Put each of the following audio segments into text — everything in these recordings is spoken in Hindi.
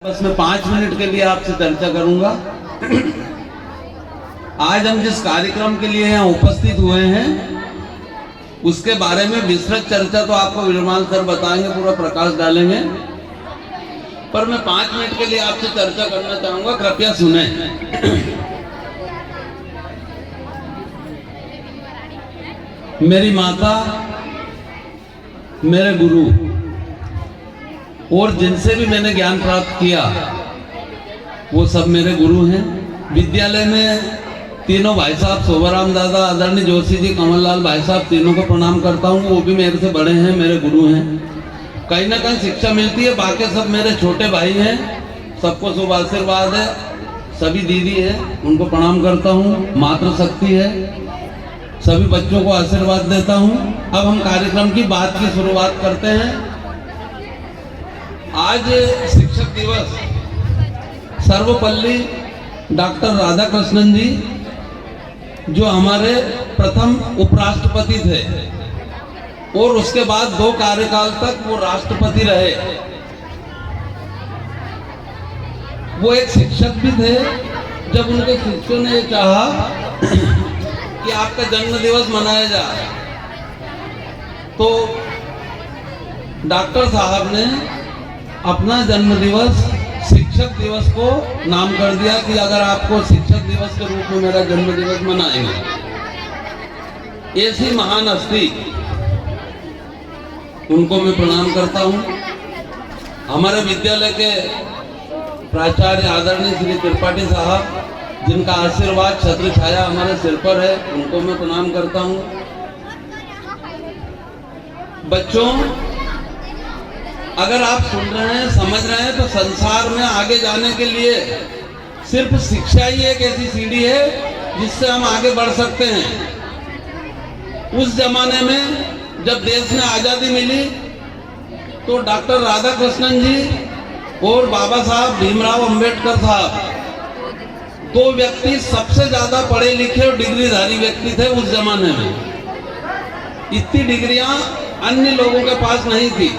बस मैं 5 मिनट के लिए आपसे चर्चा करूंगा। आज हम जिस कार्यक्रम के लिए यहाँ उपस्थित हुए हैं उसके बारे में विस्तृत चर्चा तो आपको विरमाल सर बताएंगे, पूरा प्रकाश डालेंगे, पर मैं 5 मिनट के लिए आपसे चर्चा करना चाहूंगा, कृपया सुने। मेरी माता, मेरे गुरु और जिनसे भी मैंने ज्ञान प्राप्त किया वो सब मेरे गुरु हैं। विद्यालय में तीनों भाई साहब, शोभाराम दादा, आदरणीय जोशी जी, कमल लाल भाई साहब, तीनों को प्रणाम करता हूँ। वो भी मेरे से बड़े हैं, मेरे गुरु हैं। कहीं ना कहीं शिक्षा मिलती है। बाकी सब मेरे छोटे भाई हैं, सबको शुभ आशीर्वाद है। सभी दीदी है, उनको प्रणाम करता हूँ। मातृशक्ति है, सभी बच्चों को आशीर्वाद देता हूँ। अब हम कार्यक्रम की बात की शुरुआत करते हैं। आज शिक्षक दिवस, सर्वपल्ली डॉक्टर राधाकृष्णन जी जो हमारे प्रथम उपराष्ट्रपति थे और उसके बाद 2 कार्यकाल तक वो राष्ट्रपति रहे, वो एक शिक्षक भी थे। जब उनके शिष्यों ने चाहा कि आपका जन्म दिवस मनाया जाए तो डॉक्टर साहब ने अपना जन्म दिवस शिक्षक दिवस को नाम कर दिया कि अगर आपको शिक्षक दिवस के रूप में मेरा जन्म दिवस मनाएंगे। ऐसी महान हस्ती, उनको मैं प्रणाम करता हूं। हमारे विद्यालय के प्राचार्य आदरणीय श्री त्रिपाठी साहब, जिनका आशीर्वाद छत्र छाया हमारे सिर पर है, उनको मैं प्रणाम करता हूं। बच्चों, अगर आप सुन रहे हैं, समझ रहे हैं, तो संसार में आगे जाने के लिए सिर्फ शिक्षा ही एक ऐसी सीढ़ी है जिससे हम आगे बढ़ सकते हैं। उस जमाने में जब देश में आजादी मिली तो डॉक्टर राधाकृष्णन जी और बाबा साहब भीमराव अंबेडकर साहब, 2 व्यक्ति सबसे ज्यादा पढ़े लिखे और डिग्रीधारी व्यक्ति थे उस जमाने में। इतनी डिग्रियां अन्य लोगों के पास नहीं थी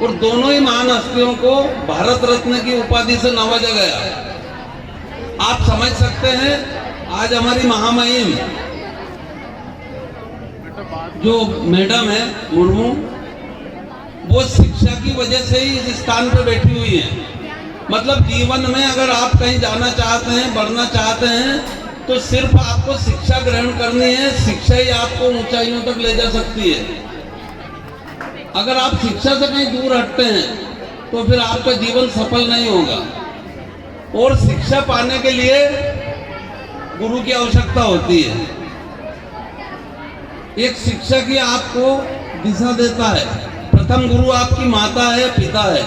और दोनों ही महान हस्तियों को भारत रत्न की उपाधि से नवाजा गया। आप समझ सकते हैं, आज हमारी महामहिम जो मैडम है मुर्मू, वो शिक्षा की वजह से ही इस स्थान पर बैठी हुई है। मतलब जीवन में अगर आप कहीं जाना चाहते हैं, बढ़ना चाहते हैं, तो सिर्फ आपको शिक्षा ग्रहण करनी है। शिक्षा ही आपको ऊंचाइयों तक ले जा सकती है। अगर आप शिक्षा से कहीं दूर हटते हैं तो फिर आपका जीवन सफल नहीं होगा। और शिक्षा पाने के लिए गुरु की आवश्यकता होती है। एक शिक्षक ही आपको दिशा देता है। प्रथम गुरु आपकी माता है, पिता है,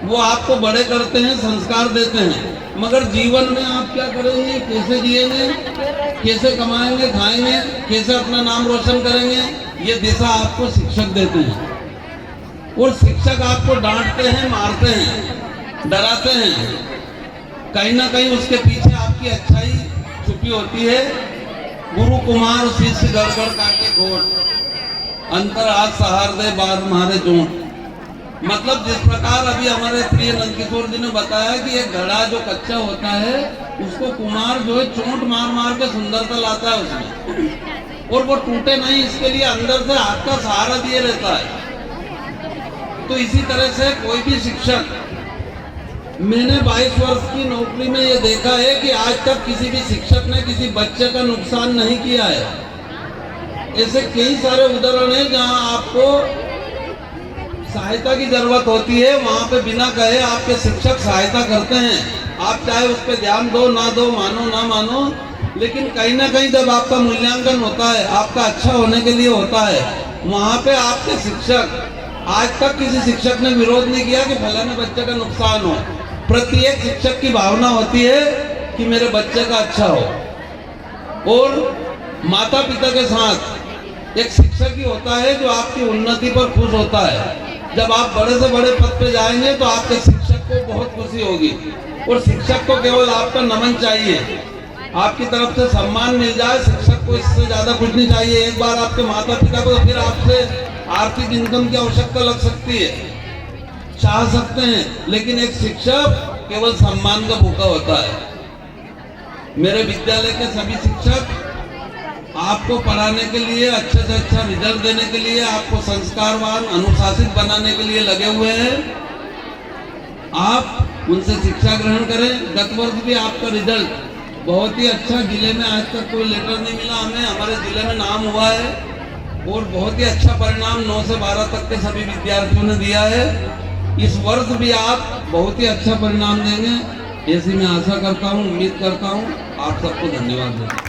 वो आपको बड़े करते हैं, संस्कार देते हैं। मगर जीवन में आप क्या करेंगे, कैसे जिएंगे, कैसे कमाएंगे, खाएंगे, कैसे अपना नाम रोशन करेंगे, ये दिशा आपको शिक्षक देते हैं। और शिक्षक आपको डांटते हैं, मारते हैं, डराते हैं। कहीं ना कहीं उसके पीछे आपकी अच्छाई छुपी होती है। गुरु कुमार शिष्य गड़गड़ काटे गोट, अंतर हाथ सहार दे बाद मारे चोट। मतलब जिस प्रकार अभी हमारे प्रिय नंदकिशोर जी ने बताया कि एक घड़ा जो कच्चा होता है उसको कुमार जो है चोट मार मार के सुंदरता लाता है उसमें, और वो टूटे नहीं, इसके लिए अंदर से हाथ का सहारा दिए रहता है। तो इसी तरह से कोई भी शिक्षक, मैंने 22 वर्ष की नौकरी में ये देखा है कि आज तक किसी भी शिक्षक ने किसी बच्चे का नुकसान नहीं किया है। ऐसे कई सारे उदाहरण हैं जहां आपको सहायता की जरूरत होती है, वहां पे बिना कहे आपके शिक्षक सहायता करते हैं। आप चाहे उस पर ध्यान दो ना दो, मानो ना मानो, लेकिन कहीं ना कहीं जब आपका मूल्यांकन होता है, आपका अच्छा होने के लिए होता है, वहां पे आपके शिक्षक, आज तक किसी शिक्षक ने विरोध नहीं किया कि फलाने बच्चे का नुकसान हो। प्रत्येक शिक्षक की भावना होती है कि मेरे बच्चे का अच्छा हो। और माता पिता के साथ एक शिक्षक ही होता है जो आपकी उन्नति पर खुश होता है। जब आप बड़े से बड़े पद पे जाएंगे तो आपके शिक्षक को बहुत खुशी होगी। और शिक्षक को केवल आपका नमन चाहिए, आपकी तरफ से सम्मान मिल जाए। शिक्षक को इससे ज्यादा कुछ नहीं चाहिए। एक बार आपके माता पिता को, फिर आपसे आर्थिक इनकम की आवश्यकता लग सकती है, चाह सकते हैं, लेकिन एक शिक्षक केवल सम्मान का भूखा होता है। मेरे विद्यालय के सभी शिक्षक आपको पढ़ाने के लिए, अच्छे से अच्छा रिजल्ट देने के लिए, आपको संस्कारवान अनुशासित बनाने के लिए लगे हुए हैं। आप उनसे शिक्षा ग्रहण करें। गत वर्ष भी आपका रिजल्ट बहुत ही अच्छा, जिले में आज तक कोई लेटर नहीं मिला हमें, हमारे जिले में नाम हुआ है और बहुत ही अच्छा परिणाम 9 से 12 तक के सभी विद्यार्थियों ने दिया है। इस वर्ष भी आप बहुत ही अच्छा परिणाम देंगे ऐसी मैं आशा करता हूँ, उम्मीद करता हूँ। आप सबको धन्यवाद देता हूँ।